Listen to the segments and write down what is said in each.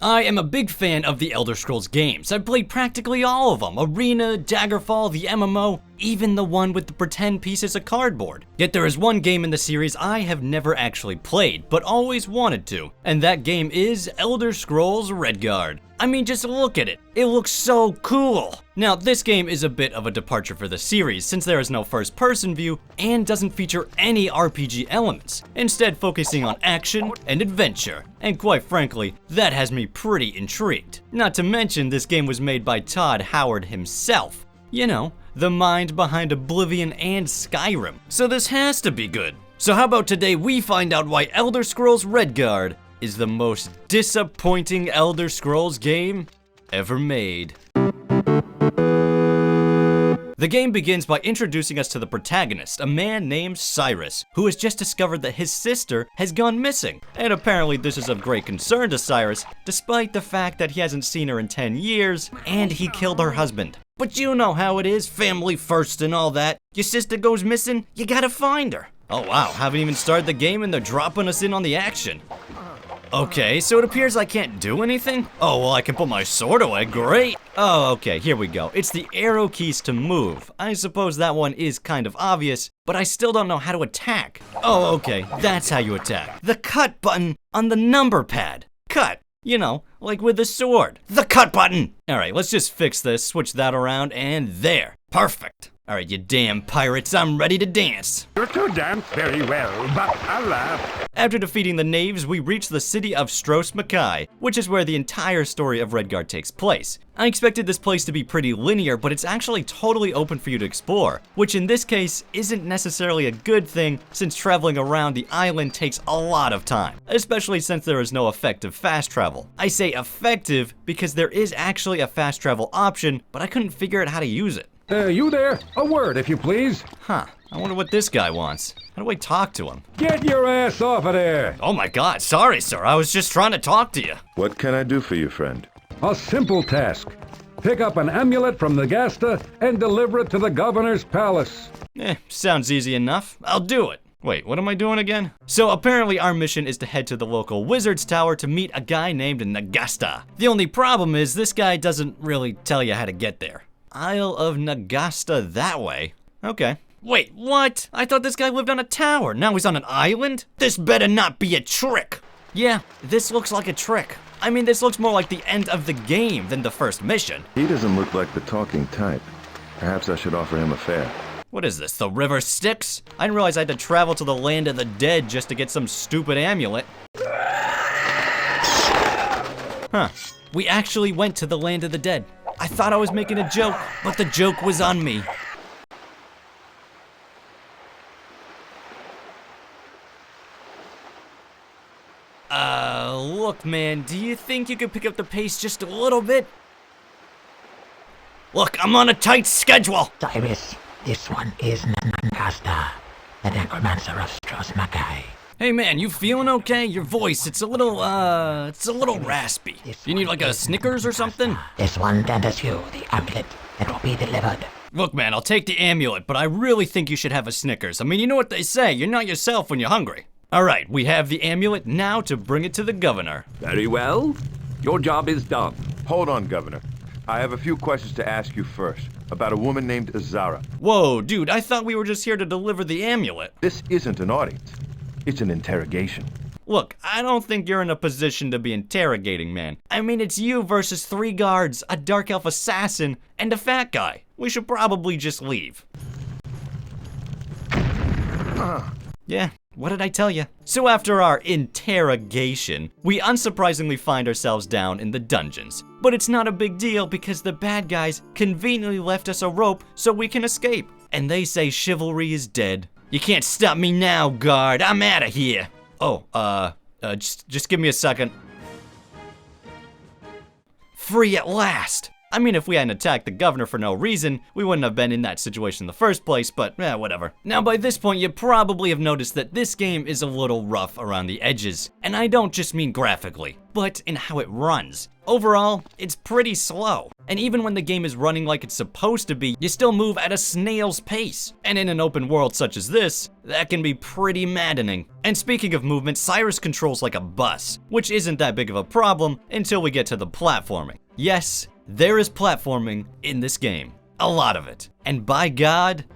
I am a big fan of the Elder Scrolls games. I've played practically all of them. Arena, Daggerfall, the MMO, even the one with the pretend pieces of cardboard. Yet there is one game in the series I have never actually played, but always wanted to, and that game is Elder Scrolls Redguard. I mean, just look at it. It looks so cool. Now, this game is a bit of a departure for the series since there is no first-person view and doesn't feature any RPG elements, instead focusing on action and adventure. And quite frankly, that has me pretty intrigued. Not to mention, this game was made by Todd Howard himself. You know, the mind behind Oblivion and Skyrim. So this has to be good. So how about today we find out why Elder Scrolls Redguard is the most disappointing Elder Scrolls game ever made. The game begins by introducing us to the protagonist, a man named Cyrus, who has just discovered that his sister has gone missing. And apparently this is of great concern to Cyrus, despite the fact that he hasn't seen her in 10 years, and he killed her husband. But you know how it is, family first and all that. Your sister goes missing, you gotta find her. Oh wow, haven't even started the game and they're dropping us in on the action. Okay, so it appears I can't do anything? Oh, well, I can put my sword away, great. Oh, okay, here we go. It's the arrow keys to move. I suppose that one is kind of obvious, but I still don't know how to attack. Oh, okay, that's how you attack. The cut button on the number pad. Cut, you know, like with the sword. The cut button! All right, let's just fix this, switch that around, and there. Perfect. All right, you damn pirates, I'm ready to dance. You're to dance very well, but I'll laugh. After defeating the knaves, we reach the city of Stros, Makai, which is where the entire story of Redguard takes place. I expected this place to be pretty linear, but it's actually totally open for you to explore, which in this case isn't necessarily a good thing since traveling around the island takes a lot of time, especially since there is no effective fast travel. I say effective because there is actually a fast travel option, but I couldn't figure out how to use it. You there? A word, if you please. Huh, I wonder what this guy wants. How do I talk to him? Get your ass off of there! Oh my god, sorry sir, I was just trying to talk to you. What can I do for you, friend? A simple task. Pick up an amulet from Nagasta and deliver it to the governor's palace. Sounds easy enough. I'll do it. Wait, what am I doing again? So apparently our mission is to head to the local wizard's tower to meet a guy named Nagasta. The only problem is this guy doesn't really tell you how to get there. Isle of Nagasta that way. Okay. Wait, what? I thought this guy lived on a tower. Now he's on an island? This better not be a trick. Yeah, this looks like a trick. I mean, this looks more like the end of the game than the first mission. He doesn't look like the talking type. Perhaps I should offer him a fare. What is this, the river Styx? I didn't realize I had to travel to the land of the dead just to get some stupid amulet. Huh. We actually went to the land of the dead. I thought I was making a joke, but the joke was on me. Look, man, do you think you could pick up the pace just a little bit? Look, I'm on a tight schedule. Cyrus, this one is Nagasta, the necromancer of Stros Makai. Hey man, you feeling okay? Your voice, it's a little raspy. You need like a Snickers or something? This one tenders you the amulet. It will be delivered. Look man, I'll take the amulet, but I really think you should have a Snickers. I mean, you know what they say, you're not yourself when you're hungry. Alright, we have the amulet now to bring it to the governor. Very well. Your job is done. Hold on, Governor. I have a few questions to ask you first, about a woman named Azara. Whoa, dude, I thought we were just here to deliver the amulet. This isn't an audience. It's an interrogation. Look, I don't think you're in a position to be interrogating, man. I mean, it's you versus 3 guards, a dark elf assassin, and a fat guy. We should probably just leave. Yeah, what did I tell you? So after our interrogation, we unsurprisingly find ourselves down in the dungeons. But it's not a big deal because the bad guys conveniently left us a rope so we can escape. And they say chivalry is dead. You can't stop me now, guard. I'm out of here. Oh, just give me a second. Free at last. I mean, if we hadn't attacked the governor for no reason, we wouldn't have been in that situation in the first place, but whatever. Now, by this point, you probably have noticed that this game is a little rough around the edges. And I don't just mean graphically, but in how it runs. Overall, it's pretty slow. And even when the game is running like it's supposed to be, you still move at a snail's pace. And in an open world such as this, that can be pretty maddening. And speaking of movement, Cyrus controls like a bus, which isn't that big of a problem until we get to the platforming. Yes, there is platforming in this game. A lot of it. And by God,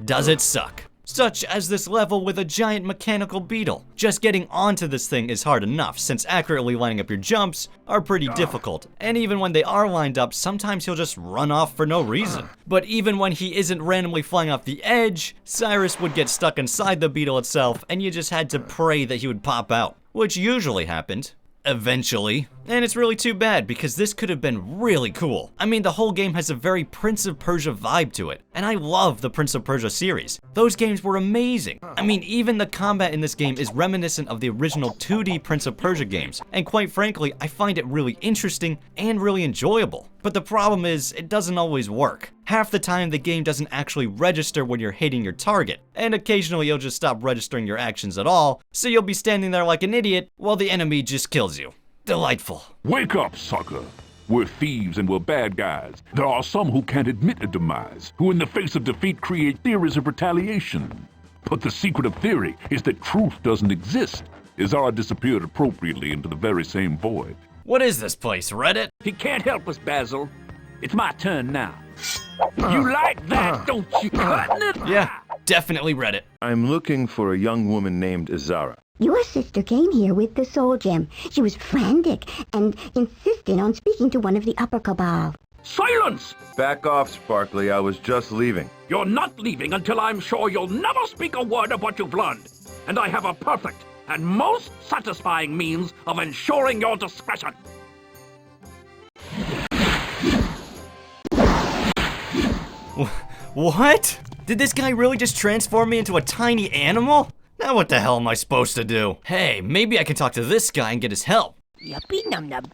does it suck. Such as this level with a giant mechanical beetle. Just getting onto this thing is hard enough, since accurately lining up your jumps are pretty difficult. And even when they are lined up, sometimes he'll just run off for no reason. But even when he isn't randomly flying off the edge, Cyrus would get stuck inside the beetle itself, and you just had to pray that he would pop out. Which usually happened. Eventually. And it's really too bad because this could have been really cool. I mean, the whole game has a very Prince of Persia vibe to it, and I love the Prince of Persia series. Those games were amazing. I mean, even the combat in this game is reminiscent of the original 2D Prince of Persia games, and quite frankly, I find it really interesting and really enjoyable. But the problem is, it doesn't always work. Half the time, the game doesn't actually register when you're hitting your target, and occasionally you'll just stop registering your actions at all, so you'll be standing there like an idiot while the enemy just kills you. Delightful. Wake up, sucker. We're thieves and we're bad guys. There are some who can't admit a demise, who in the face of defeat create theories of retaliation. But the secret of theory is that truth doesn't exist. Izara disappeared appropriately into the very same void. What is this place, Reddit? He can't help us, Basil. It's my turn now. You like that, don't you? Yeah, definitely Reddit. I'm looking for a young woman named Izara. Your sister came here with the soul gem. She was frantic and insisted on speaking to one of the upper cabal. Silence! Back off, Sparkly. I was just leaving. You're not leaving until I'm sure you'll never speak a word of what you've learned. And I have a perfect and most satisfying means of ensuring your discretion. What? Did this guy really just transform me into a tiny animal? Now what the hell am I supposed to do? Hey, maybe I can talk to this guy and get his help. Yuppie num num.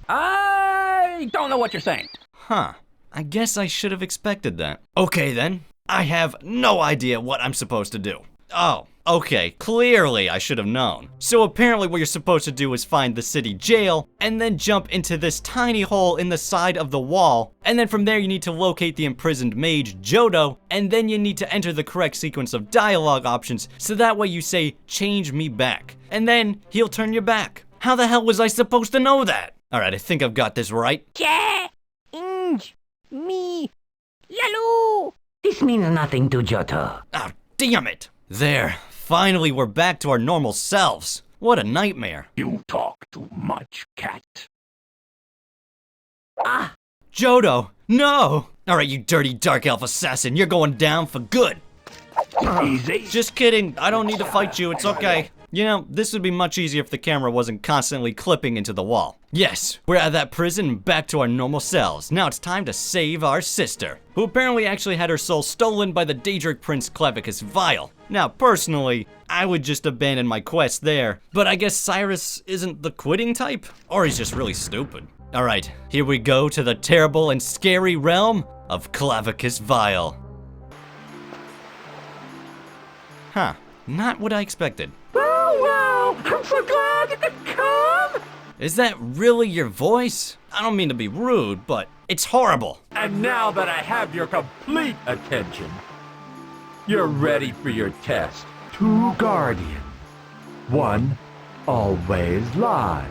I don't know what you're saying. Huh. I guess I should have expected that. Okay then. I have no idea what I'm supposed to do. Oh, okay. Clearly I should have known. So apparently what you're supposed to do is find the city jail and then jump into this tiny hole in the side of the wall. And then from there you need to locate the imprisoned mage, Jodo, and then you need to enter the correct sequence of dialogue options so that way you say, "Change me back." And then he'll turn you back. How the hell was I supposed to know that? Alright, I think I've got this right. Me. Yellow. This means nothing to Joto. Ah, damn it. There. Finally, we're back to our normal selves. What a nightmare. You talk too much, cat. Ah! Jodo! No! Alright, you dirty dark elf assassin, you're going down for good. Easy. Just kidding, I don't need to fight you, it's okay. You know, this would be much easier if the camera wasn't constantly clipping into the wall. Yes, we're out of that prison and back to our normal selves. Now it's time to save our sister, who apparently actually had her soul stolen by the Daedric Prince Clavicus Vile. Now, personally, I would just abandon my quest there, but I guess Cyrus isn't the quitting type? Or he's just really stupid. Alright, here we go to the terrible and scary realm of Clavicus Vile. Huh, not what I expected. Wow, I'm so glad you could come! Is that really your voice? I don't mean to be rude, but it's horrible. And now that I have your complete attention, you're ready for your test. 2 guardians. 1 always lies.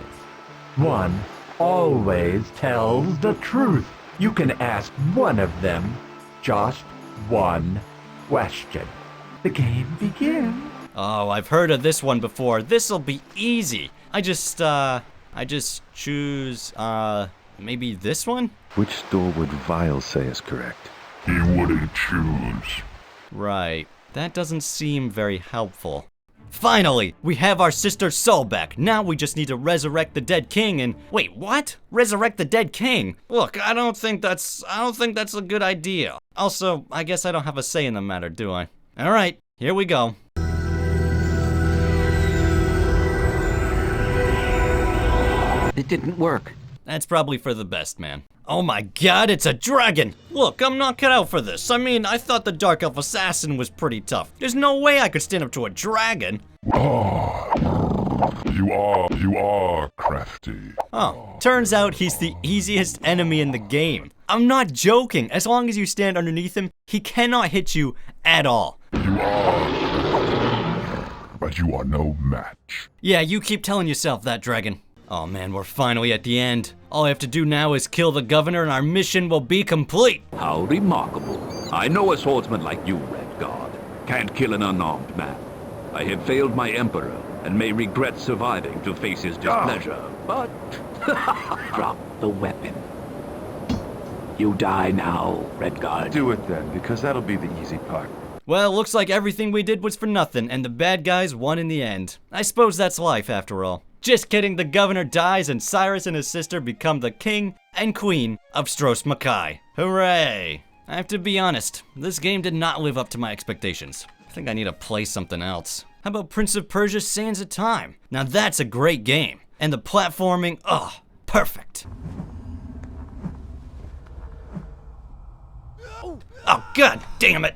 1 always tells the truth. You can ask one of them just one question. The game begins. Oh, I've heard of this one before. This'll be easy. I just choose, maybe this one? Which store would Vile say is correct? He wouldn't choose. Right. That doesn't seem very helpful. Finally, we have our sister's soul back. Now we just need to resurrect the dead king and... Wait, what? Resurrect the dead king? Look, I don't think that's a good idea. Also, I guess I don't have a say in the matter, do I? All right, here we go. It didn't work. That's probably for the best, man. Oh my god, it's a dragon! Look, I'm not cut out for this. I mean, I thought the Dark Elf Assassin was pretty tough. There's no way I could stand up to a dragon. You are crafty. Oh, turns out he's the easiest enemy in the game. I'm not joking. As long as you stand underneath him, he cannot hit you at all. You are, but you are no match. Yeah, you keep telling yourself that, dragon. Oh man, we're finally at the end. All I have to do now is kill the governor and our mission will be complete. How remarkable. I know a swordsman like you, Redguard. Can't kill an unarmed man. I have failed my emperor and may regret surviving to face his displeasure, but drop the weapon. You die now, Redguard. Do it then, because that'll be the easy part. Well, looks like everything we did was for nothing, and the bad guys won in the end. I suppose that's life, after all. Just kidding, the governor dies, and Cyrus and his sister become the king and queen of Stros Makai. Hooray! I have to be honest, this game did not live up to my expectations. I think I need to play something else. How about Prince of Persia: Sands of Time? Now that's a great game. And the platforming, perfect. Oh, god damn it!